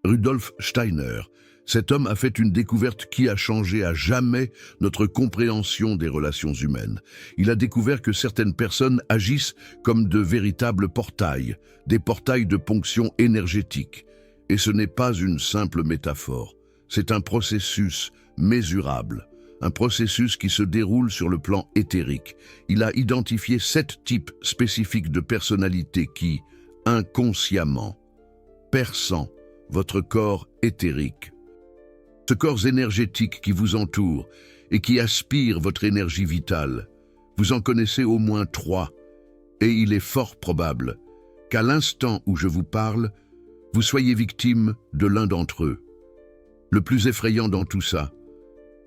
Rudolf Steiner. Cet homme a fait une découverte qui a changé à jamais notre compréhension des relations humaines. Il a découvert que certaines personnes agissent comme de véritables portails, des portails de ponction énergétique. Et ce n'est pas une simple métaphore, c'est un processus mesurable, un processus qui se déroule sur le plan éthérique. Il a identifié 7 types spécifiques de personnalités qui, inconsciemment, perçant votre corps éthérique. Ce corps énergétique qui vous entoure et qui aspire votre énergie vitale, vous en connaissez au moins 3, et il est fort probable qu'à l'instant où je vous parle, vous soyez victime de l'un d'entre eux. Le plus effrayant dans tout ça,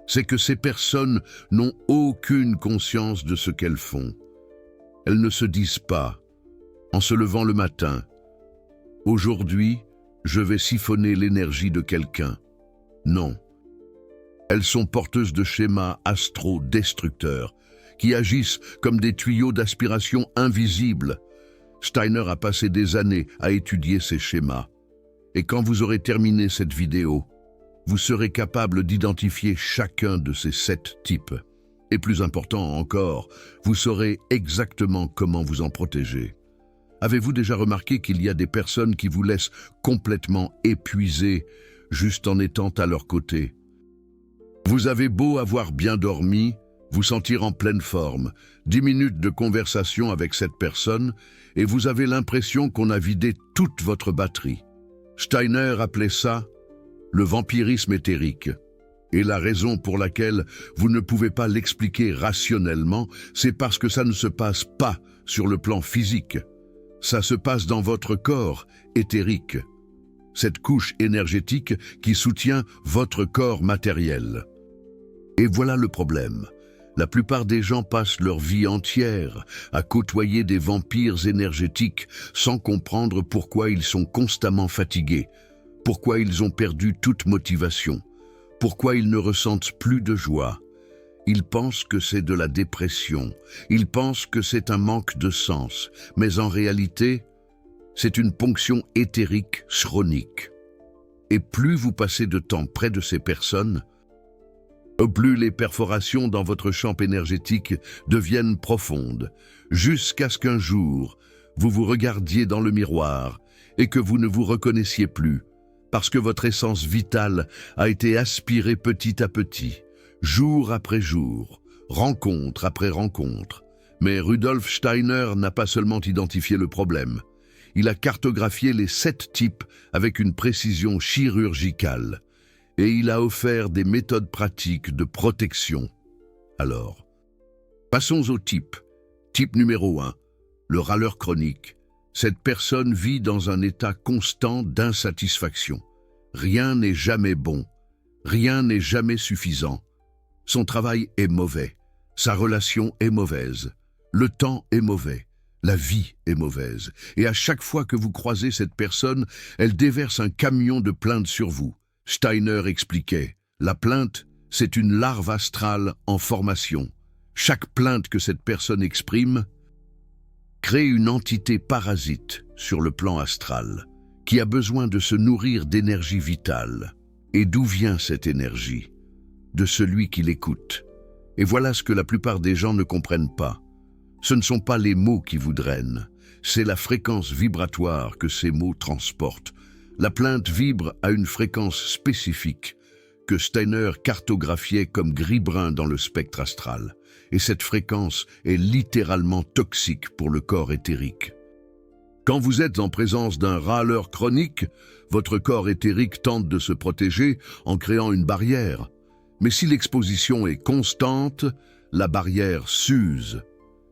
c'est que ces personnes n'ont aucune conscience de ce qu'elles font. Elles ne se disent pas, en se levant le matin, « Aujourd'hui, je vais siphonner l'énergie de quelqu'un ». Non. Elles sont porteuses de schémas astro-destructeurs qui agissent comme des tuyaux d'aspiration invisibles. Steiner a passé des années à étudier ces schémas. Et quand vous aurez terminé cette vidéo, vous serez capable d'identifier chacun de ces 7 types. Et plus important encore, vous saurez exactement comment vous en protéger. Avez-vous déjà remarqué qu'il y a des personnes qui vous laissent complètement épuisés juste en étant à leur côté? Vous avez beau avoir bien dormi, vous sentir en pleine forme, 10 minutes de conversation avec cette personne et vous avez l'impression qu'on a vidé toute votre batterie. Steiner appelait ça le vampirisme éthérique. Et la raison pour laquelle vous ne pouvez pas l'expliquer rationnellement, c'est parce que ça ne se passe pas sur le plan physique. Ça se passe dans votre corps éthérique. Cette couche énergétique qui soutient votre corps matériel. Et voilà le problème. La plupart des gens passent leur vie entière à côtoyer des vampires énergétiques sans comprendre pourquoi ils sont constamment fatigués, pourquoi ils ont perdu toute motivation, pourquoi ils ne ressentent plus de joie. Ils pensent que c'est de la dépression, ils pensent que c'est un manque de sens, mais en réalité, c'est une ponction éthérique chronique. Et plus vous passez de temps près de ces personnes, plus les perforations dans votre champ énergétique deviennent profondes, jusqu'à ce qu'un jour, vous vous regardiez dans le miroir et que vous ne vous reconnaissiez plus, parce que votre essence vitale a été aspirée petit à petit, jour après jour, rencontre après rencontre. Mais Rudolf Steiner n'a pas seulement identifié le problème, il a cartographié les 7 types avec une précision chirurgicale. Et il a offert des méthodes pratiques de protection. Alors, passons au type. Type numéro 1, le râleur chronique. Cette personne vit dans un état constant d'insatisfaction. Rien n'est jamais bon, rien n'est jamais suffisant. Son travail est mauvais, sa relation est mauvaise, le temps est mauvais, la vie est mauvaise. Et à chaque fois que vous croisez cette personne, elle déverse un camion de plaintes sur vous. Steiner expliquait, la plainte, c'est une larve astrale en formation. Chaque plainte que cette personne exprime crée une entité parasite sur le plan astral, qui a besoin de se nourrir d'énergie vitale. Et d'où vient cette énergie? De celui qui l'écoute. Et voilà ce que la plupart des gens ne comprennent pas. Ce ne sont pas les mots qui vous drainent, c'est la fréquence vibratoire que ces mots transportent. La plainte vibre à une fréquence spécifique que Steiner cartographiait comme gris-brun dans le spectre astral. Et cette fréquence est littéralement toxique pour le corps éthérique. Quand vous êtes en présence d'un râleur chronique, votre corps éthérique tente de se protéger en créant une barrière. Mais si l'exposition est constante, la barrière s'use.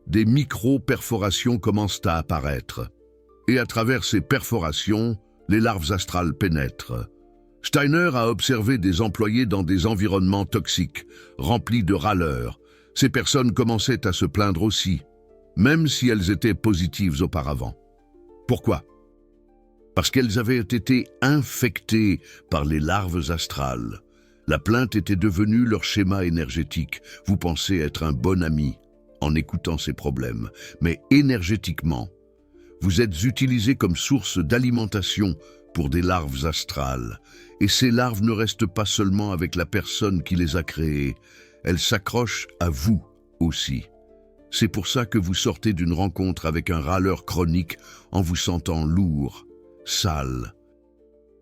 Des micro-perforations commencent à apparaître. Et à travers ces perforations, les larves astrales pénètrent. Steiner a observé des employés dans des environnements toxiques, remplis de râleurs. Ces personnes commençaient à se plaindre aussi, même si elles étaient positives auparavant. Pourquoi? Parce qu'elles avaient été infectées par les larves astrales. La plainte était devenue leur schéma énergétique. Vous pensez être un bon ami en écoutant ces problèmes, mais énergétiquement, vous êtes utilisé comme source d'alimentation pour des larves astrales. Et ces larves ne restent pas seulement avec la personne qui les a créées, elles s'accrochent à vous aussi. C'est pour ça que vous sortez d'une rencontre avec un râleur chronique en vous sentant lourd, sale.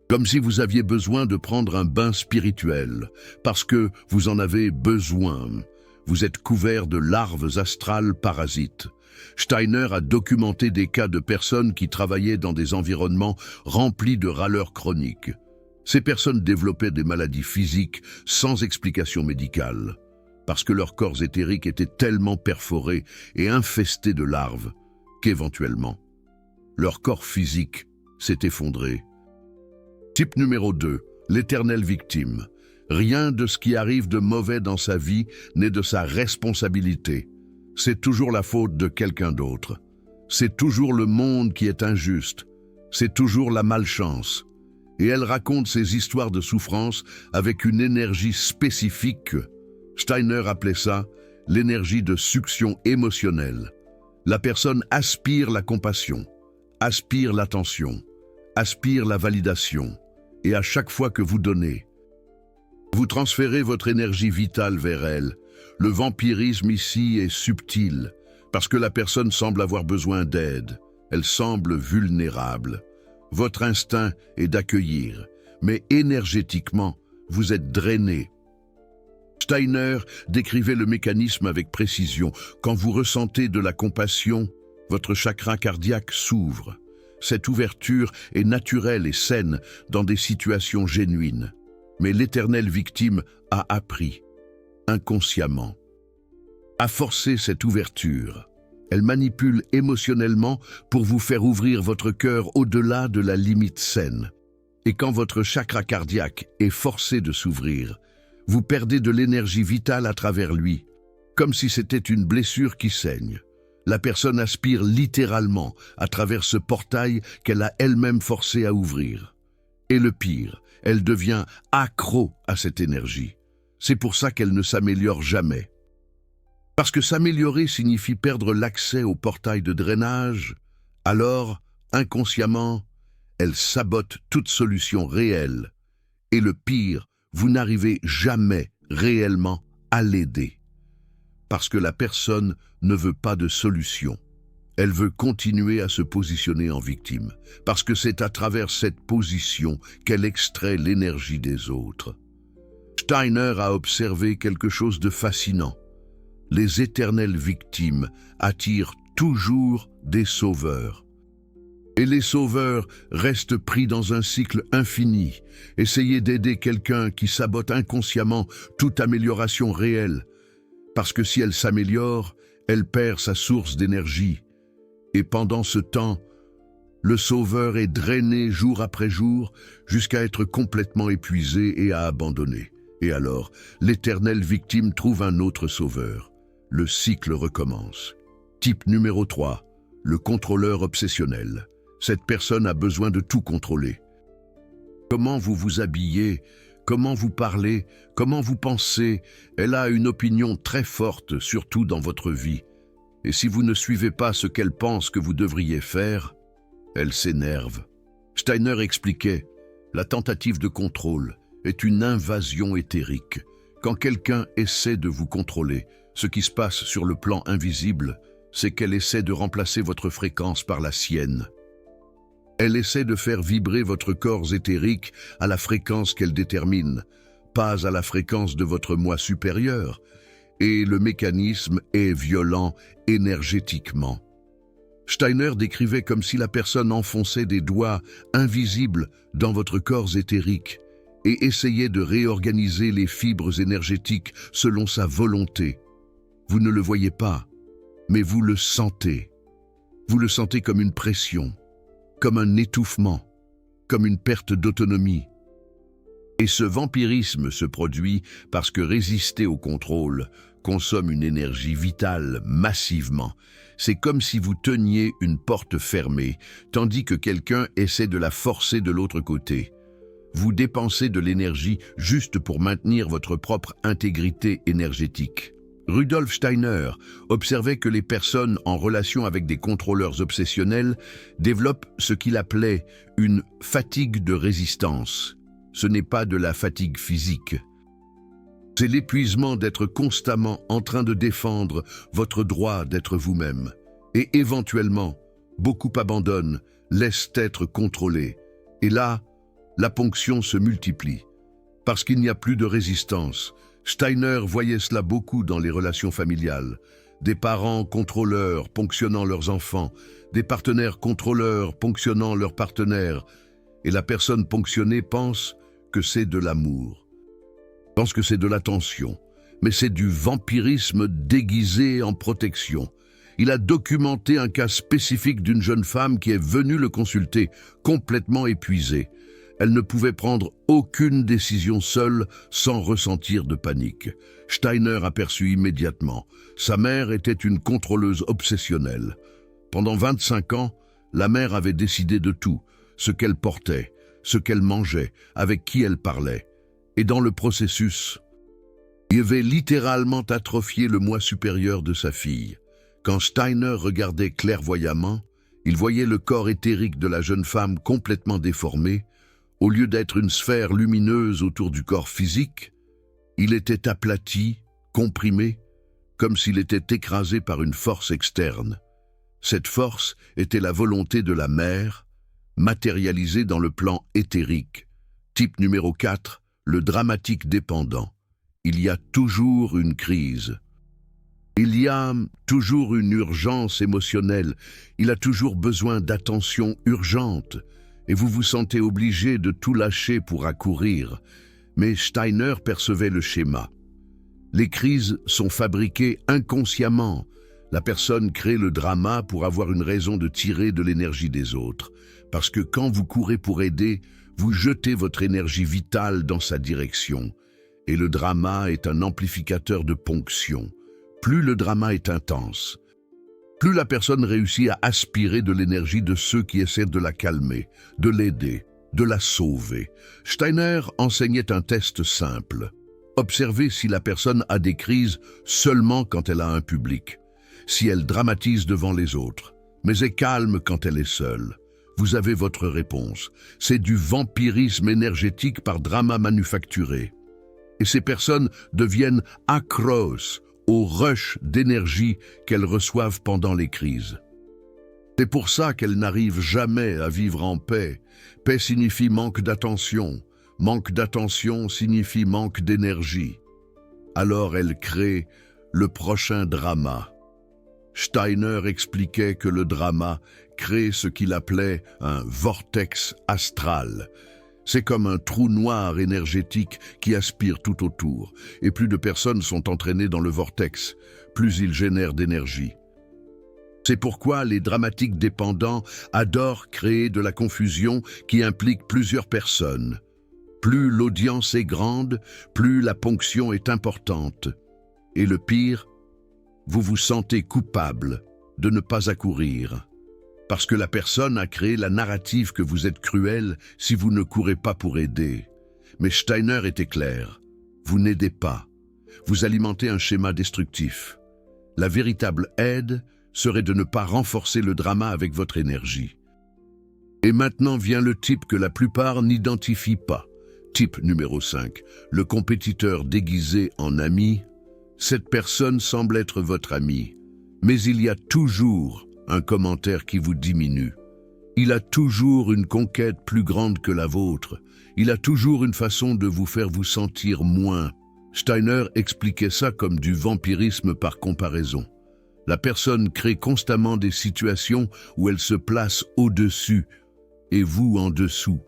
Comme si vous aviez besoin de prendre un bain spirituel, parce que vous en avez besoin. Vous êtes couvert de larves astrales parasites. Steiner a documenté des cas de personnes qui travaillaient dans des environnements remplis de râleurs chroniques. Ces personnes développaient des maladies physiques sans explication médicale, parce que leurs corps éthériques étaient tellement perforés et infestés de larves qu'éventuellement, leur corps physique s'est effondré. Type numéro 2, l'éternelle victime. Rien de ce qui arrive de mauvais dans sa vie n'est de sa responsabilité. C'est toujours la faute de quelqu'un d'autre. C'est toujours le monde qui est injuste. C'est toujours la malchance. Et elle raconte ses histoires de souffrance avec une énergie spécifique. Steiner appelait ça l'énergie de succion émotionnelle. La personne aspire la compassion, aspire l'attention, aspire la validation. Et à chaque fois que vous donnez, vous transférez votre énergie vitale vers elle. Le vampirisme ici est subtil, parce que la personne semble avoir besoin d'aide. Elle semble vulnérable. Votre instinct est d'accueillir, mais énergétiquement, vous êtes drainé. Steiner décrivait le mécanisme avec précision. Quand vous ressentez de la compassion, votre chakra cardiaque s'ouvre. Cette ouverture est naturelle et saine dans des situations genuines. Mais l'éternelle victime a appris, inconsciemment, à forcer cette ouverture. Elle manipule émotionnellement pour vous faire ouvrir votre cœur au-delà de la limite saine. Et quand votre chakra cardiaque est forcé de s'ouvrir, vous perdez de l'énergie vitale à travers lui, comme si c'était une blessure qui saigne. La personne aspire littéralement à travers ce portail qu'elle a elle-même forcé à ouvrir. Et le pire, elle devient accro à cette énergie. C'est pour ça qu'elle ne s'améliore jamais. Parce que s'améliorer signifie perdre l'accès au portail de drainage, alors, inconsciemment, elle sabote toute solution réelle. Et le pire, vous n'arrivez jamais réellement à l'aider. Parce que la personne ne veut pas de solution. Elle veut continuer à se positionner en victime, parce que c'est à travers cette position qu'elle extrait l'énergie des autres. Steiner a observé quelque chose de fascinant. Les éternelles victimes attirent toujours des sauveurs. Et les sauveurs restent pris dans un cycle infini. Essayez d'aider quelqu'un qui sabote inconsciemment toute amélioration réelle, parce que si elle s'améliore, elle perd sa source d'énergie. Et pendant ce temps, le sauveur est drainé jour après jour jusqu'à être complètement épuisé et à abandonner. Et alors, l'éternelle victime trouve un autre sauveur. Le cycle recommence. Type numéro 3, le contrôleur obsessionnel. Cette personne a besoin de tout contrôler. Comment vous vous habillez, comment vous parlez, comment vous pensez, elle a une opinion très forte, surtout dans votre vie. Et si vous ne suivez pas ce qu'elle pense que vous devriez faire, elle s'énerve. Steiner expliquait, la tentative de contrôle est une invasion éthérique. Quand quelqu'un essaie de vous contrôler, ce qui se passe sur le plan invisible, c'est qu'elle essaie de remplacer votre fréquence par la sienne. Elle essaie de faire vibrer votre corps éthérique à la fréquence qu'elle détermine, pas à la fréquence de votre moi supérieur, et le mécanisme est violent énergétiquement. Steiner décrivait comme si la personne enfonçait des doigts invisibles dans votre corps éthérique et essayait de réorganiser les fibres énergétiques selon sa volonté. Vous ne le voyez pas, mais vous le sentez. Vous le sentez comme une pression, comme un étouffement, comme une perte d'autonomie. Et ce vampirisme se produit parce que résister au contrôle consomme une énergie vitale massivement. C'est comme si vous teniez une porte fermée, tandis que quelqu'un essaie de la forcer de l'autre côté. Vous dépensez de l'énergie juste pour maintenir votre propre intégrité énergétique. Rudolf Steiner observait que les personnes en relation avec des contrôleurs obsessionnels développent ce qu'il appelait une fatigue de résistance. Ce n'est pas de la fatigue physique. C'est l'épuisement d'être constamment en train de défendre votre droit d'être vous-même. Et éventuellement, beaucoup abandonnent, laissent être contrôlés. Et là, la ponction se multiplie. Parce qu'il n'y a plus de résistance. Steiner voyait cela beaucoup dans les relations familiales. Des parents contrôleurs ponctionnant leurs enfants, des partenaires contrôleurs ponctionnant leurs partenaires. Et la personne ponctionnée pense que c'est de l'amour, pense que c'est de l'attention, mais c'est du vampirisme déguisé en protection. Il a documenté un cas spécifique d'une jeune femme qui est venue le consulter, complètement épuisée. Elle ne pouvait prendre aucune décision seule sans ressentir de panique. Steiner aperçut immédiatement. Sa mère était une contrôleuse obsessionnelle. Pendant 25 ans, la mère avait décidé de tout, ce qu'elle portait, ce qu'elle mangeait, avec qui elle parlait. Et dans le processus, il avait littéralement atrophié le moi supérieur de sa fille. Quand Steiner regardait clairvoyamment, il voyait le corps éthérique de la jeune femme complètement déformé. Au lieu d'être une sphère lumineuse autour du corps physique, il était aplati, comprimé, comme s'il était écrasé par une force externe. Cette force était la volonté de la mère, matérialisée dans le plan éthérique. Type numéro 4, le dramatique dépendant. Il y a toujours une crise. Il y a toujours une urgence émotionnelle. Il a toujours besoin d'attention urgente. Et vous vous sentez obligé de tout lâcher pour accourir. Mais Steiner percevait le schéma. Les crises sont fabriquées inconsciemment. La personne crée le drama pour avoir une raison de tirer de l'énergie des autres. Parce que quand vous courez pour aider, vous jetez votre énergie vitale dans sa direction. Et le drama est un amplificateur de ponction. Plus le drama est intense, plus la personne réussit à aspirer de l'énergie de ceux qui essaient de la calmer, de l'aider, de la sauver. Steiner enseignait un test simple. Observez si la personne a des crises seulement quand elle a un public, si elle dramatise devant les autres, mais est calme quand elle est seule. Vous avez votre réponse. C'est du vampirisme énergétique par drama manufacturé. Et ces personnes deviennent accros au rush d'énergie qu'elles reçoivent pendant les crises. C'est pour ça qu'elles n'arrivent jamais à vivre en paix. Paix signifie manque d'attention. Manque d'attention signifie manque d'énergie. Alors elles créent le prochain drama. Steiner expliquait que le drama crée ce qu'il appelait un vortex astral. C'est comme un trou noir énergétique qui aspire tout autour, et plus de personnes sont entraînées dans le vortex, plus il génère d'énergie. C'est pourquoi les dramatiques dépendants adorent créer de la confusion qui implique plusieurs personnes. Plus l'audience est grande, plus la ponction est importante. Et le pire, vous vous sentez coupable de ne pas accourir. Parce que la personne a créé la narrative que vous êtes cruel si vous ne courez pas pour aider. Mais Steiner était clair. Vous n'aidez pas. Vous alimentez un schéma destructif. La véritable aide serait de ne pas renforcer le drama avec votre énergie. Et maintenant vient le type que la plupart n'identifient pas. Type numéro 5. Le compétiteur déguisé en ami. Cette personne semble être votre ami. Mais il y a toujours un commentaire qui vous diminue. Il a toujours une conquête plus grande que la vôtre. Il a toujours une façon de vous faire vous sentir moins. Steiner expliquait ça comme du vampirisme par comparaison. La personne crée constamment des situations où elle se place au-dessus et vous en dessous.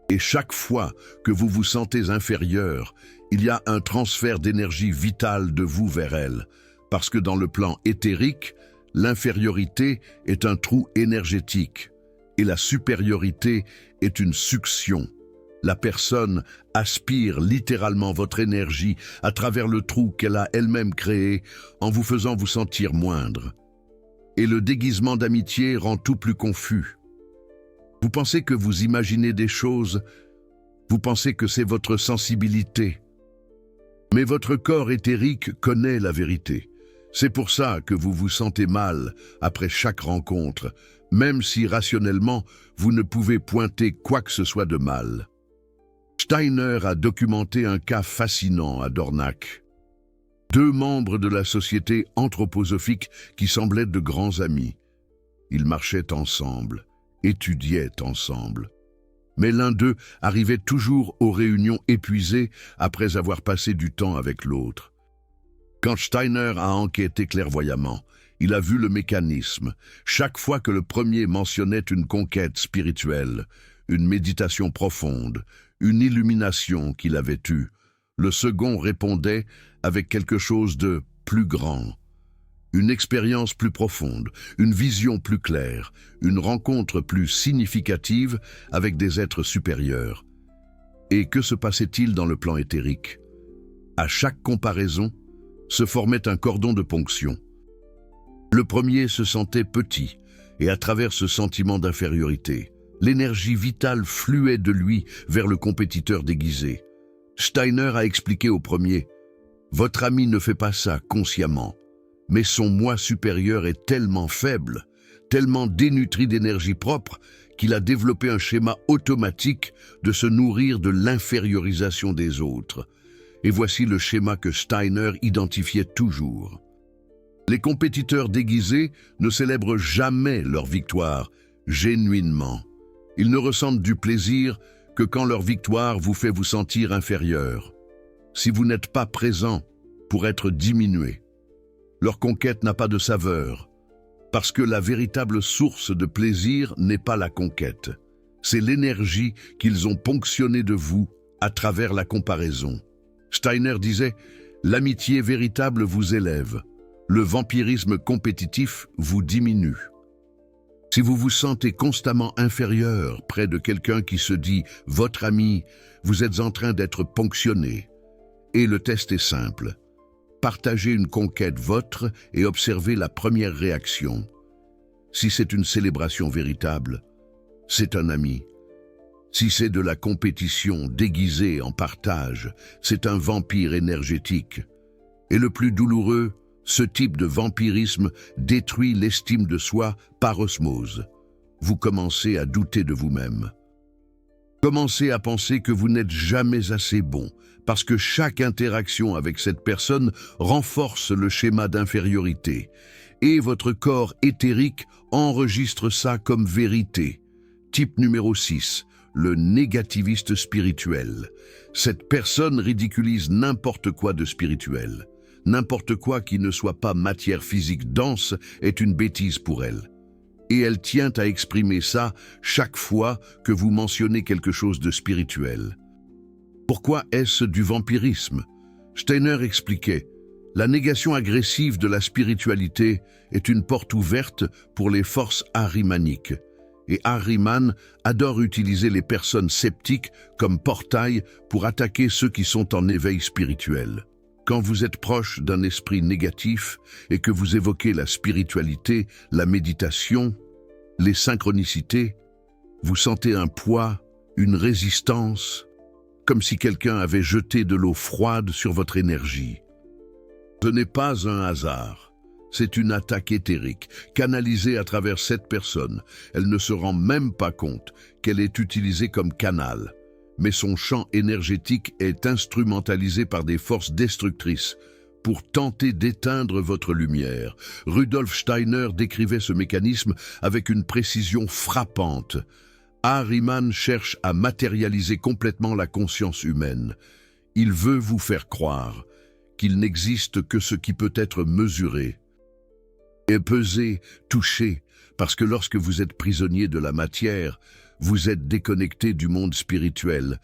Et chaque fois que vous vous sentez inférieur, il y a un transfert d'énergie vitale de vous vers elle. Parce que dans le plan éthérique, l'infériorité est un trou énergétique et la supériorité est une succion. La personne aspire littéralement votre énergie à travers le trou qu'elle a elle-même créé en vous faisant vous sentir moindre. Et le déguisement d'amitié rend tout plus confus. Vous pensez que vous imaginez des choses, vous pensez que c'est votre sensibilité. Mais votre corps éthérique connaît la vérité. C'est pour ça que vous vous sentez mal après chaque rencontre, même si rationnellement, vous ne pouvez pointer quoi que ce soit de mal. Steiner a documenté un cas fascinant à Dornach. Deux membres de la société anthroposophique qui semblaient de grands amis. Ils marchaient ensemble, étudiaient ensemble. Mais l'un d'eux arrivait toujours aux réunions épuisé après avoir passé du temps avec l'autre. Quand Steiner a enquêté clairvoyamment, il a vu le mécanisme. Chaque fois que le premier mentionnait une conquête spirituelle, une méditation profonde, une illumination qu'il avait eue, le second répondait avec quelque chose de plus grand. Une expérience plus profonde, une vision plus claire, une rencontre plus significative avec des êtres supérieurs. Et que se passait-il dans le plan éthérique? À chaque comparaison, se formait un cordon de ponction. Le premier se sentait petit, et à travers ce sentiment d'infériorité, l'énergie vitale fluait de lui vers le compétiteur déguisé. Steiner a expliqué au premier, « Votre ami ne fait pas ça consciemment, mais son moi supérieur est tellement faible, tellement dénutri d'énergie propre, qu'il a développé un schéma automatique de se nourrir de l'infériorisation des autres. » Et voici le schéma que Steiner identifiait toujours. Les compétiteurs déguisés ne célèbrent jamais leur victoire, genuinement. Ils ne ressentent du plaisir que quand leur victoire vous fait vous sentir inférieur. Si vous n'êtes pas présent pour être diminué, leur conquête n'a pas de saveur, parce que la véritable source de plaisir n'est pas la conquête. C'est l'énergie qu'ils ont ponctionnée de vous à travers la comparaison. Steiner disait « L'amitié véritable vous élève, le vampirisme compétitif vous diminue. » Si vous vous sentez constamment inférieur près de quelqu'un qui se dit « votre ami », vous êtes en train d'être ponctionné. Et le test est simple. Partagez une conquête vôtre et observez la première réaction. Si c'est une célébration véritable, c'est un ami. Si c'est de la compétition déguisée en partage, c'est un vampire énergétique. Et le plus douloureux, ce type de vampirisme détruit l'estime de soi par osmose. Vous commencez à douter de vous-même. Commencez à penser que vous n'êtes jamais assez bon, parce que chaque interaction avec cette personne renforce le schéma d'infériorité. Et votre corps éthérique enregistre ça comme vérité. Type numéro 6. Le négativiste spirituel. Cette personne ridiculise n'importe quoi de spirituel. N'importe quoi qui ne soit pas matière physique dense est une bêtise pour elle. Et elle tient à exprimer ça chaque fois que vous mentionnez quelque chose de spirituel. Pourquoi est-ce du vampirisme? Steiner expliquait, la négation agressive de la spiritualité est une porte ouverte pour les forces ahrimaniques. Et Ahriman adore utiliser les personnes sceptiques comme portail pour attaquer ceux qui sont en éveil spirituel. Quand vous êtes proche d'un esprit négatif et que vous évoquez la spiritualité, la méditation, les synchronicités, vous sentez un poids, une résistance, comme si quelqu'un avait jeté de l'eau froide sur votre énergie. Ce n'est pas un hasard. C'est une attaque éthérique, canalisée à travers cette personne. Elle ne se rend même pas compte qu'elle est utilisée comme canal. Mais son champ énergétique est instrumentalisé par des forces destructrices pour tenter d'éteindre votre lumière. Rudolf Steiner décrivait ce mécanisme avec une précision frappante. Ahriman cherche à matérialiser complètement la conscience humaine. Il veut vous faire croire qu'il n'existe que ce qui peut être mesuré et pesé, touché, parce que lorsque vous êtes prisonnier de la matière, vous êtes déconnecté du monde spirituel,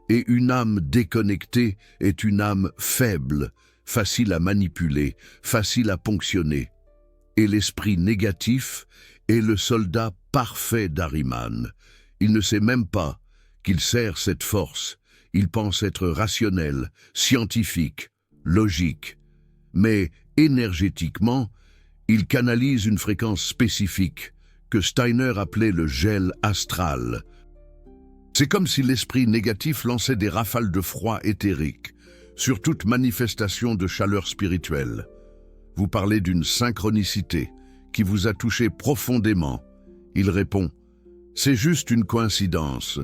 et une âme déconnectée est une âme faible, facile à manipuler, facile à ponctionner. Et l'esprit négatif est le soldat parfait d'Ahriman. Il ne sait même pas qu'il sert cette force. Il pense être rationnel, scientifique, logique. Mais énergétiquement, il canalise une fréquence spécifique que Steiner appelait le gel astral. C'est comme si l'esprit négatif lançait des rafales de froid éthérique sur toute manifestation de chaleur spirituelle. Vous parlez d'une synchronicité qui vous a touché profondément. Il répond, « C'est juste une coïncidence.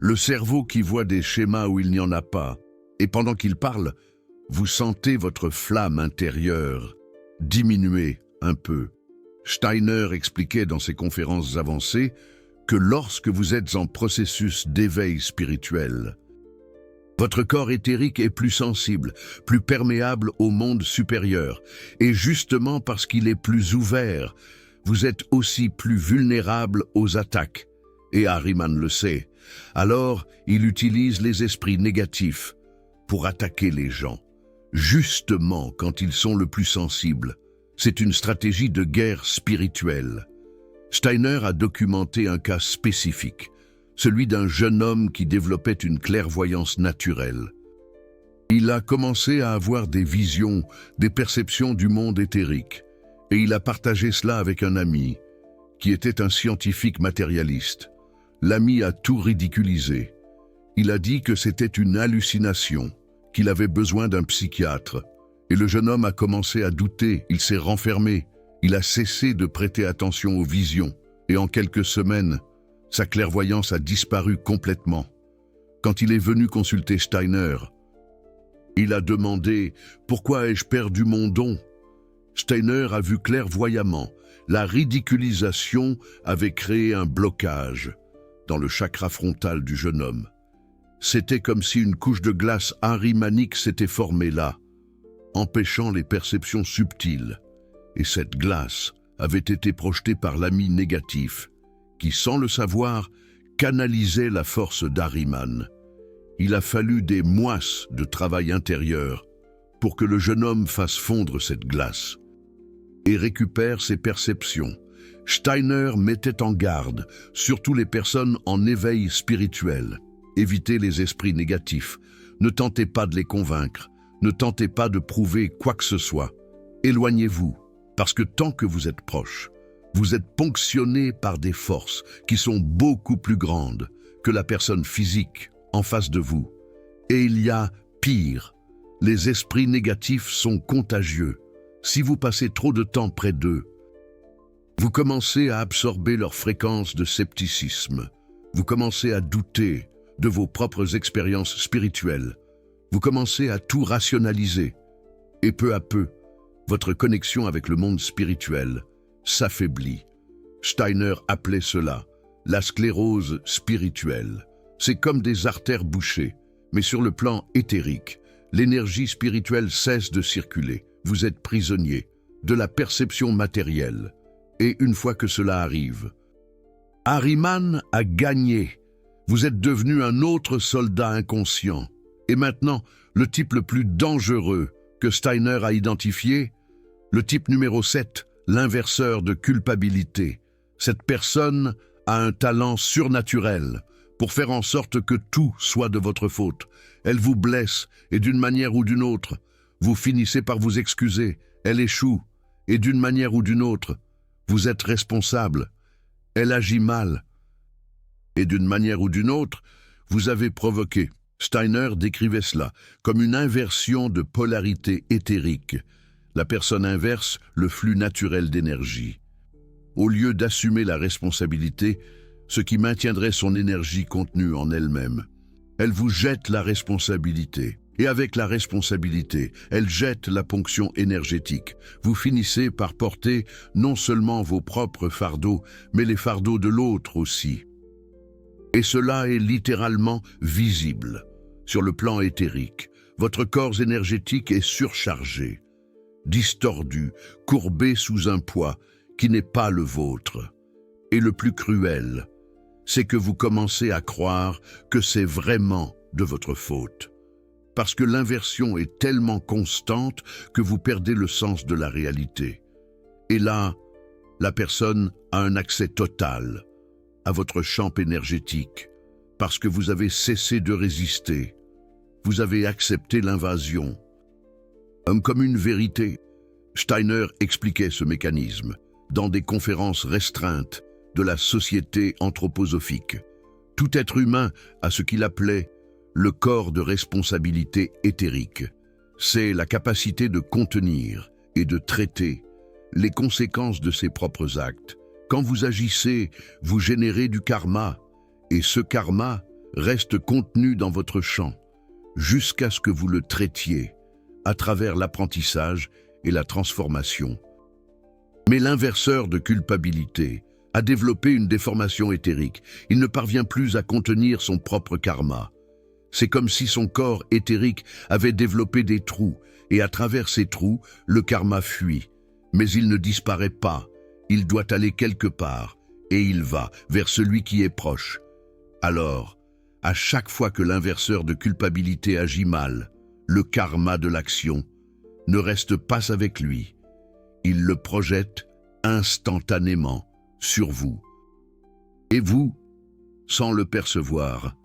Le cerveau qui voit des schémas où il n'y en a pas. » Et pendant qu'il parle, vous sentez votre flamme intérieure diminuer un peu. Steiner expliquait dans ses conférences avancées que lorsque vous êtes en processus d'éveil spirituel, votre corps éthérique est plus sensible, plus perméable au monde supérieur. Et justement parce qu'il est plus ouvert, vous êtes aussi plus vulnérable aux attaques. Et Ahriman le sait. Alors, il utilise les esprits négatifs pour attaquer les gens, justement quand ils sont le plus sensibles. C'est une stratégie de guerre spirituelle. Steiner a documenté un cas spécifique, celui d'un jeune homme qui développait une clairvoyance naturelle. Il a commencé à avoir des visions, des perceptions du monde éthérique, et il a partagé cela avec un ami, qui était un scientifique matérialiste. L'ami a tout ridiculisé. Il a dit que c'était une hallucination, qu'il avait besoin d'un psychiatre. Et le jeune homme a commencé à douter, il s'est renfermé, il a cessé de prêter attention aux visions. Et en quelques semaines, sa clairvoyance a disparu complètement. Quand il est venu consulter Steiner, il a demandé « Pourquoi ai-je perdu mon don ?» Steiner a vu clairvoyamment. La ridiculisation avait créé un blocage dans le chakra frontal du jeune homme. C'était comme si une couche de glace ahrimanique s'était formée là, empêchant les perceptions subtiles. Et cette glace avait été projetée par l'ami négatif, qui, sans le savoir, canalisait la force d'Ahriman. Il a fallu des mois de travail intérieur pour que le jeune homme fasse fondre cette glace et récupère ses perceptions. Steiner mettait en garde, surtout les personnes en éveil spirituel. Évitez les esprits négatifs, ne tentez pas de les convaincre, ne tentez pas de prouver quoi que ce soit. Éloignez-vous, parce que tant que vous êtes proche, vous êtes ponctionné par des forces qui sont beaucoup plus grandes que la personne physique en face de vous. Et il y a pire, les esprits négatifs sont contagieux. Si vous passez trop de temps près d'eux, vous commencez à absorber leur fréquence de scepticisme. Vous commencez à douter de vos propres expériences spirituelles. Vous commencez à tout rationaliser. Et peu à peu, votre connexion avec le monde spirituel s'affaiblit. Steiner appelait cela la sclérose spirituelle. C'est comme des artères bouchées, mais sur le plan éthérique, l'énergie spirituelle cesse de circuler. Vous êtes prisonnier de la perception matérielle. Et une fois que cela arrive, Ahriman a gagné. Vous êtes devenu un autre soldat inconscient. Et maintenant, le type le plus dangereux que Steiner a identifié, le type numéro 7, l'inverseur de culpabilité. Cette personne a un talent surnaturel pour faire en sorte que tout soit de votre faute. Elle vous blesse et d'une manière ou d'une autre, vous finissez par vous excuser. Elle échoue et d'une manière ou d'une autre, vous êtes responsable. Elle agit mal. Et d'une manière ou d'une autre, vous avez provoqué. Steiner décrivait cela comme une inversion de polarité éthérique. La personne inverse le flux naturel d'énergie. Au lieu d'assumer la responsabilité, ce qui maintiendrait son énergie contenue en elle-même, elle vous jette la responsabilité. Et avec la responsabilité, elle jette la ponction énergétique. Vous finissez par porter non seulement vos propres fardeaux, mais les fardeaux de l'autre aussi. Et cela est littéralement visible. Sur le plan éthérique, votre corps énergétique est surchargé, distordu, courbé sous un poids qui n'est pas le vôtre. Et le plus cruel, c'est que vous commencez à croire que c'est vraiment de votre faute. Parce que l'inversion est tellement constante que vous perdez le sens de la réalité. Et là, la personne a un accès total à votre champ énergétique, parce que vous avez cessé de résister. Vous avez accepté l'invasion. Comme une vérité, Steiner expliquait ce mécanisme dans des conférences restreintes de la société anthroposophique. Tout être humain a ce qu'il appelait le corps de responsabilité éthérique. C'est la capacité de contenir et de traiter les conséquences de ses propres actes. Quand vous agissez, vous générez du karma, et ce karma reste contenu dans votre champ, jusqu'à ce que vous le traitiez, à travers l'apprentissage et la transformation. Mais l'inverseur de culpabilité a développé une déformation éthérique. Il ne parvient plus à contenir son propre karma. C'est comme si son corps éthérique avait développé des trous, et à travers ces trous, le karma fuit. Mais il ne disparaît pas, il doit aller quelque part, et il va vers celui qui est proche. Alors, à chaque fois que l'inverseur de culpabilité agit mal, le karma de l'action ne reste pas avec lui. Il le projette instantanément sur vous. Et vous, sans le percevoir,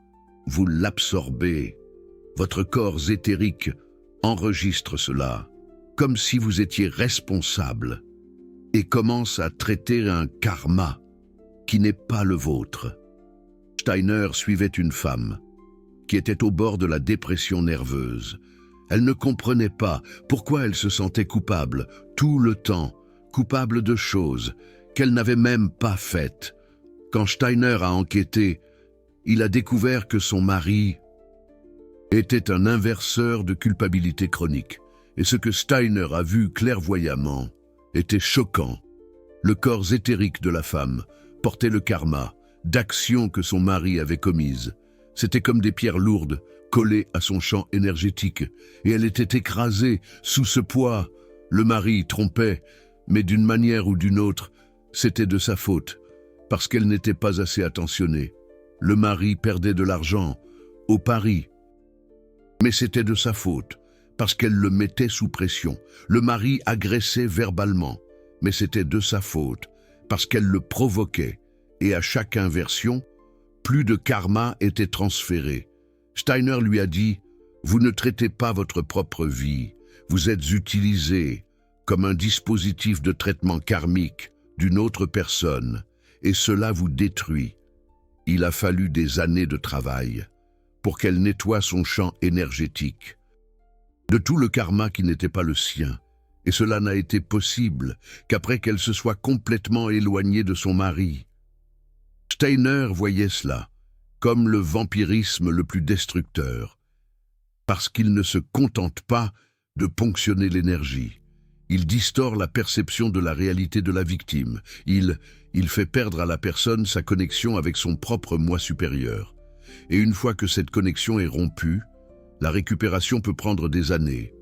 vous l'absorbez. Votre corps éthérique enregistre cela, comme si vous étiez responsable, et commence à traiter un karma qui n'est pas le vôtre. Steiner suivait une femme qui était au bord de la dépression nerveuse. Elle ne comprenait pas pourquoi elle se sentait coupable tout le temps, coupable de choses qu'elle n'avait même pas faites. Quand Steiner a enquêté, il a découvert que son mari était un inverseur de culpabilité chronique. Et ce que Steiner a vu clairvoyamment était choquant. Le corps éthérique de la femme portait le karma d'actions que son mari avait commises. C'était comme des pierres lourdes collées à son champ énergétique, et elle était écrasée sous ce poids. Le mari trompait, mais d'une manière ou d'une autre, c'était de sa faute, parce qu'elle n'était pas assez attentionnée. Le mari perdait de l'argent au pari, mais c'était de sa faute, parce qu'elle le mettait sous pression. Le mari agressait verbalement, mais c'était de sa faute, parce qu'elle le provoquait. Et à chaque inversion, plus de karma était transféré. Steiner lui a dit « Vous ne traitez pas votre propre vie, vous êtes utilisé comme un dispositif de traitement karmique d'une autre personne, et cela vous détruit. » Il a fallu des années de travail pour qu'elle nettoie son champ énergétique de tout le karma qui n'était pas le sien, et cela n'a été possible qu'après qu'elle se soit complètement éloignée de son mari. Steiner voyait cela comme le vampirisme le plus destructeur, parce qu'il ne se contente pas de ponctionner l'énergie. Il distord la perception de la réalité de la victime. Il fait perdre à la personne sa connexion avec son propre moi supérieur. Et une fois que cette connexion est rompue, la récupération peut prendre des années.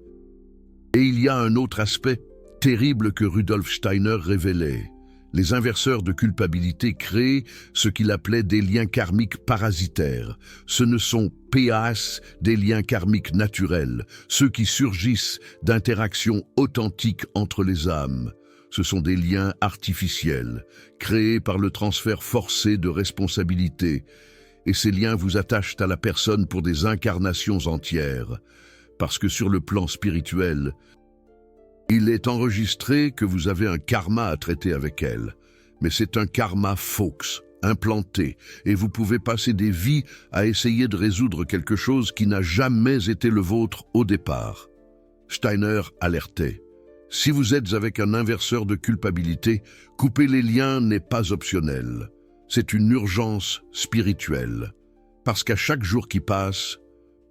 Et il y a un autre aspect terrible que Rudolf Steiner révélait. Les inverseurs de culpabilité créent ce qu'il appelait des liens karmiques parasitaires. Ce ne sont PAS des liens karmiques naturels, ceux qui surgissent d'interactions authentiques entre les âmes. Ce sont des liens artificiels, créés par le transfert forcé de responsabilité. Et ces liens vous attachent à la personne pour des incarnations entières, parce que sur le plan spirituel, il est enregistré que vous avez un karma à traiter avec elle, mais c'est un karma faux, implanté, et vous pouvez passer des vies à essayer de résoudre quelque chose qui n'a jamais été le vôtre au départ. Steiner alertait. Si vous êtes avec un inverseur de culpabilité, couper les liens n'est pas optionnel. C'est une urgence spirituelle, parce qu'à chaque jour qui passe,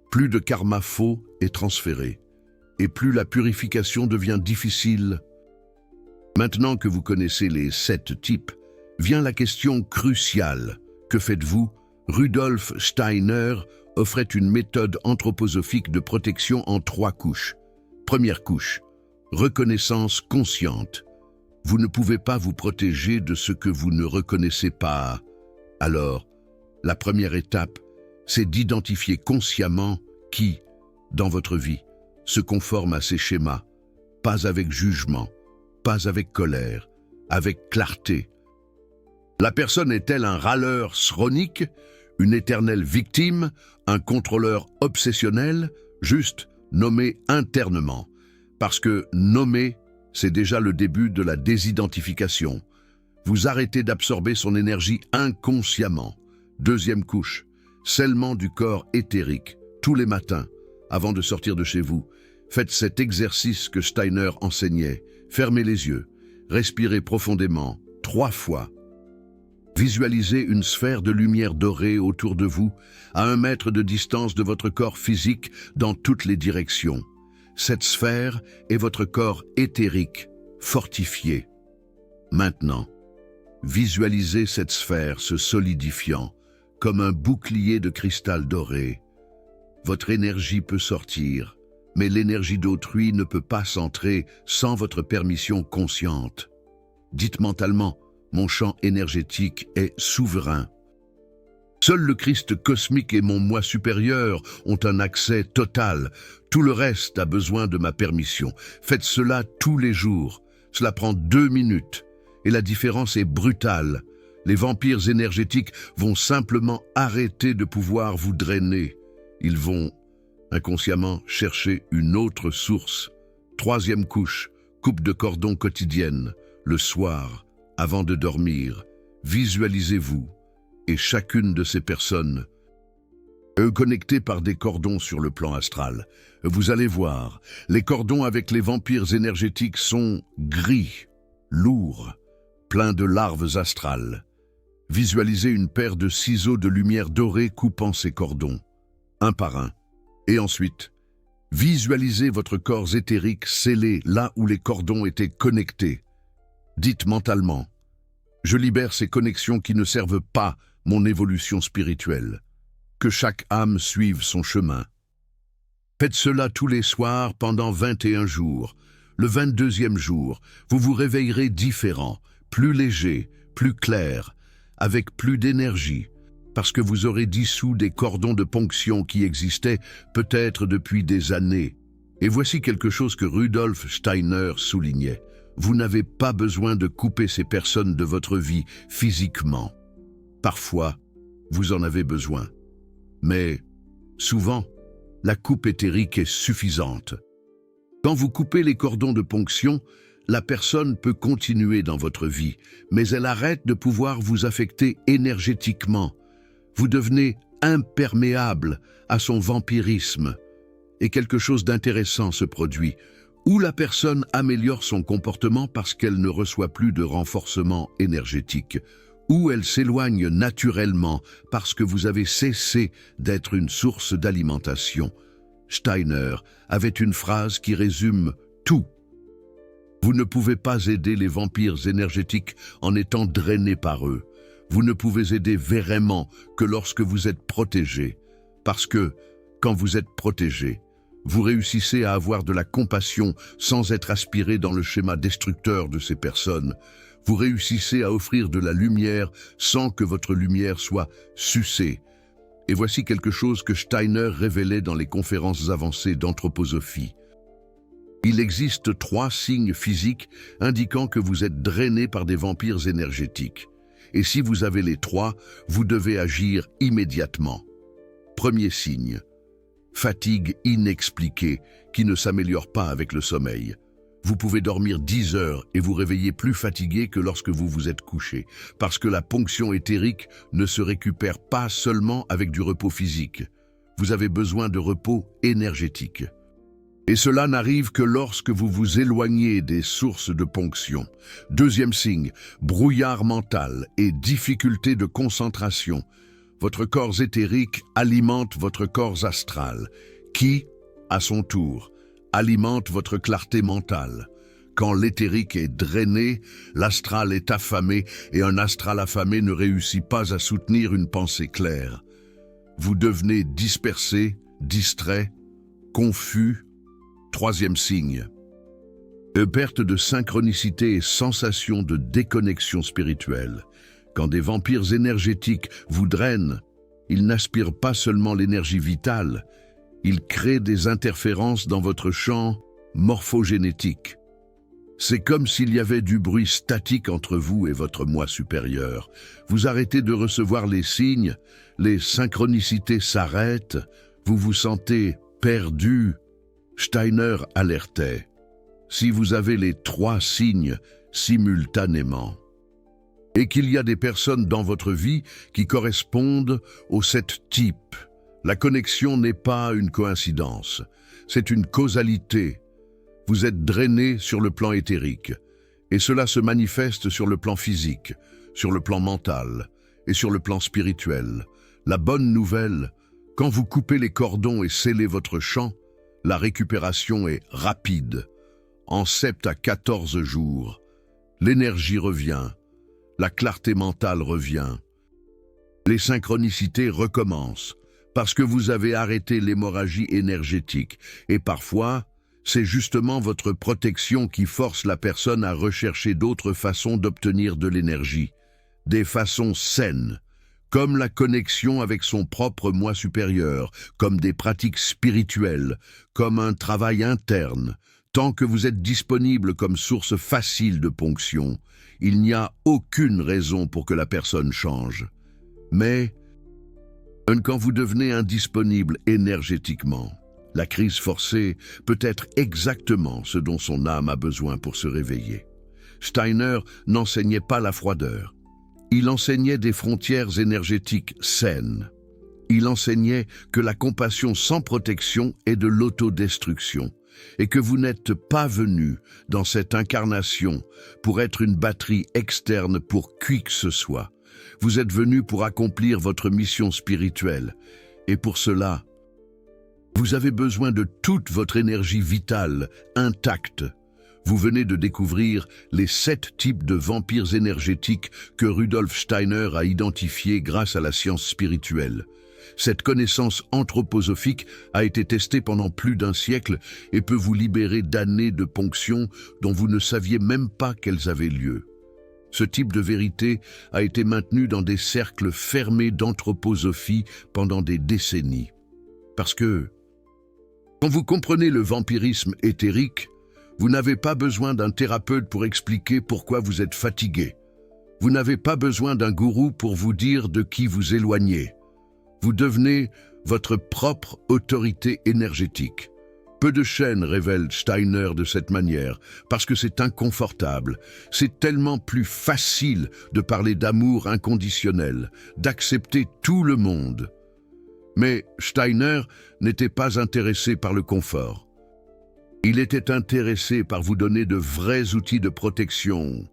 plus de karma faux est transféré, et plus la purification devient difficile. Maintenant que vous connaissez les 7 types, vient la question cruciale. Que faites-vous? Rudolf Steiner offrait une méthode anthroposophique de protection en 3 couches. Première couche, reconnaissance consciente. Vous ne pouvez pas vous protéger de ce que vous ne reconnaissez pas. Alors, la première étape, c'est d'identifier consciemment qui, dans votre vie, se conforme à ces schémas, pas avec jugement, pas avec colère, avec clarté. La personne est-elle un râleur chronique, une éternelle victime, un contrôleur obsessionnel, juste nommé internement? Parce que nommer, c'est déjà le début de la désidentification. Vous arrêtez d'absorber son énergie inconsciemment. Deuxième couche, scellement du corps éthérique. tous les matins, avant de sortir de chez vous, faites cet exercice que Steiner enseignait. Fermez les yeux, respirez profondément, 3 fois. Visualisez une sphère de lumière dorée autour de vous, à 1 mètre de distance de votre corps physique dans toutes les directions. Cette sphère est votre corps éthérique, fortifié. Maintenant, visualisez cette sphère se solidifiant, comme un bouclier de cristal doré. Votre énergie peut sortir, mais l'énergie d'autrui ne peut pas s'entrer sans votre permission consciente. Dites mentalement, mon champ énergétique est souverain. Seul le Christ cosmique et mon moi supérieur ont un accès total. Tout le reste a besoin de ma permission. Faites cela tous les jours. Cela prend 2 minutes. Et la différence est brutale. Les vampires énergétiques vont simplement arrêter de pouvoir vous drainer. Ils vont, inconsciemment, chercher une autre source. 3e couche, coupe de cordon quotidienne. Le soir, avant de dormir, visualisez-vous et chacune de ces personnes connectées par des cordons sur le plan astral. Vous allez voir, les cordons avec les vampires énergétiques sont gris, lourds, pleins de larves astrales. Visualisez une paire de ciseaux de lumière dorée coupant ces cordons, un par un. Et ensuite, visualisez votre corps éthérique scellé là où les cordons étaient connectés. Dites mentalement, je libère ces connexions qui ne servent pas mon évolution spirituelle. Que chaque âme suive son chemin. Faites cela tous les soirs pendant 21 jours. Le 22e jour, vous vous réveillerez différent, plus léger, plus clair, avec plus d'énergie, parce que vous aurez dissous des cordons de ponction qui existaient peut-être depuis des années. Et voici quelque chose que Rudolf Steiner soulignait. Vous n'avez pas besoin de couper ces personnes de votre vie physiquement. Parfois, vous en avez besoin. Mais, souvent, la coupe éthérique est suffisante. Quand vous coupez les cordons de ponction, la personne peut continuer dans votre vie, mais elle arrête de pouvoir vous affecter énergétiquement. Vous devenez imperméable à son vampirisme. Et quelque chose d'intéressant se produit, où la personne améliore son comportement parce qu'elle ne reçoit plus de renforcement énergétique, où elle s'éloigne naturellement parce que vous avez cessé d'être une source d'alimentation. Steiner avait une phrase qui résume tout. Vous ne pouvez pas aider les vampires énergétiques en étant drainé par eux. Vous ne pouvez aider vraiment que lorsque vous êtes protégé. Parce que, quand vous êtes protégé, vous réussissez à avoir de la compassion sans être aspiré dans le schéma destructeur de ces personnes. Vous réussissez à offrir de la lumière sans que votre lumière soit sucée. Et voici quelque chose que Steiner révélait dans les conférences avancées d'anthroposophie. Il existe 3 signes physiques indiquant que vous êtes drainé par des vampires énergétiques. Et si vous avez les 3, vous devez agir immédiatement. Premier signe, fatigue inexpliquée qui ne s'améliore pas avec le sommeil. Vous pouvez dormir 10 heures et vous réveiller plus fatigué que lorsque vous vous êtes couché, parce que la ponction éthérique ne se récupère pas seulement avec du repos physique. Vous avez besoin de repos énergétique. Et cela n'arrive que lorsque vous vous éloignez des sources de ponction. Deuxième signe, brouillard mental et difficulté de concentration. Votre corps éthérique alimente votre corps astral, qui, à son tour, alimente votre clarté mentale. Quand l'éthérique est drainé, l'astral est affamé et un astral affamé ne réussit pas à soutenir une pensée claire. Vous devenez dispersé, distrait, confus. Troisième signe, perte de synchronicité et sensation de déconnexion spirituelle. Quand des vampires énergétiques vous drainent, ils n'aspirent pas seulement l'énergie vitale, ils créent des interférences dans votre champ morphogénétique. C'est comme s'il y avait du bruit statique entre vous et votre moi supérieur. Vous arrêtez de recevoir les signes, les synchronicités s'arrêtent, vous vous sentez perdu. Steiner alertait. Si vous avez les 3 signes simultanément, et qu'il y a des personnes dans votre vie qui correspondent aux 7 types, La connexion n'est pas une coïncidence, c'est une causalité. Vous êtes drainé sur le plan éthérique, et cela se manifeste sur le plan physique, sur le plan mental et sur le plan spirituel. La bonne nouvelle, quand vous coupez les cordons et scellez votre champ, la récupération est rapide. En 7 à 14 jours, l'énergie revient, la clarté mentale revient. Les synchronicités recommencent parce que vous avez arrêté l'hémorragie énergétique. Et parfois, c'est justement votre protection qui force la personne à rechercher d'autres façons d'obtenir de l'énergie, des façons saines, comme la connexion avec son propre moi supérieur, comme des pratiques spirituelles, comme un travail interne. Tant que vous êtes disponible comme source facile de ponction, il n'y a aucune raison pour que la personne change. Mais quand vous devenez indisponible énergétiquement, la crise forcée peut être exactement ce dont son âme a besoin pour se réveiller. Steiner n'enseignait pas la froideur. Il enseignait des frontières énergétiques saines. Il enseignait que la compassion sans protection est de l'autodestruction et que vous n'êtes pas venu dans cette incarnation pour être une batterie externe pour qui que ce soit. Vous êtes venu pour accomplir votre mission spirituelle et pour cela, vous avez besoin de toute votre énergie vitale intacte. Vous venez de découvrir les 7 types de vampires énergétiques que Rudolf Steiner a identifiés grâce à la science spirituelle. Cette connaissance anthroposophique a été testée pendant plus d'1 siècle et peut vous libérer d'années de ponctions dont vous ne saviez même pas qu'elles avaient lieu. Ce type de vérité a été maintenu dans des cercles fermés d'anthroposophie pendant des décennies. Parce que, quand vous comprenez le vampirisme éthérique, vous n'avez pas besoin d'un thérapeute pour expliquer pourquoi vous êtes fatigué. Vous n'avez pas besoin d'un gourou pour vous dire de qui vous éloignez. Vous devenez votre propre autorité énergétique. Peu de chaînes révèlent Steiner de cette manière, parce que c'est inconfortable. C'est tellement plus facile de parler d'amour inconditionnel, d'accepter tout le monde. Mais Steiner n'était pas intéressé par le confort. Il était intéressé par vous donner de vrais outils de protection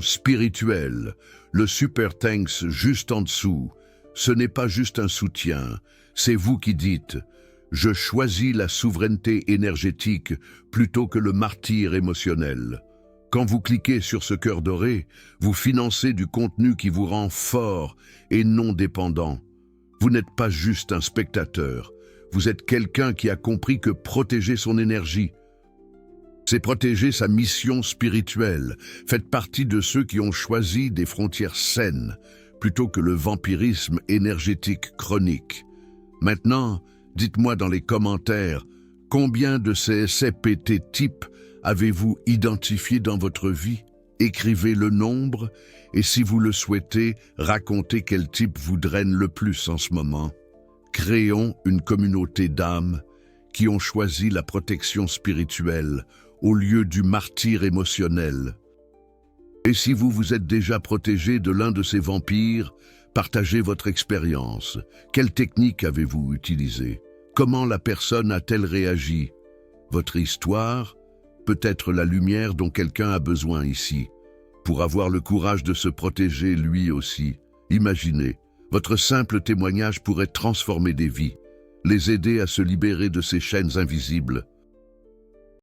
spirituelle. Le super thanks juste en dessous, ce n'est pas juste un soutien, c'est vous qui dites « Je choisis la souveraineté énergétique plutôt que le martyre émotionnel ». Quand vous cliquez sur ce cœur doré, vous financez du contenu qui vous rend fort et non dépendant. Vous n'êtes pas juste un spectateur, vous êtes quelqu'un qui a compris que protéger son énergie, c'est protéger sa mission spirituelle. Faites partie de ceux qui ont choisi des frontières saines, plutôt que le vampirisme énergétique chronique. Maintenant, dites-moi dans les commentaires, combien de ces SPT types avez-vous identifié dans votre vie? Écrivez le nombre et si vous le souhaitez, racontez quel type vous draine le plus en ce moment. Créons une communauté d'âmes qui ont choisi la protection spirituelle au lieu du martyre émotionnel. Et si vous vous êtes déjà protégé de l'un de ces vampires, partagez votre expérience. Quelle technique avez-vous utilisée? Comment la personne a-t-elle réagi? Votre histoire peut être la lumière dont quelqu'un a besoin ici, pour avoir le courage de se protéger lui aussi. Imaginez, votre simple témoignage pourrait transformer des vies, les aider à se libérer de ces chaînes invisibles.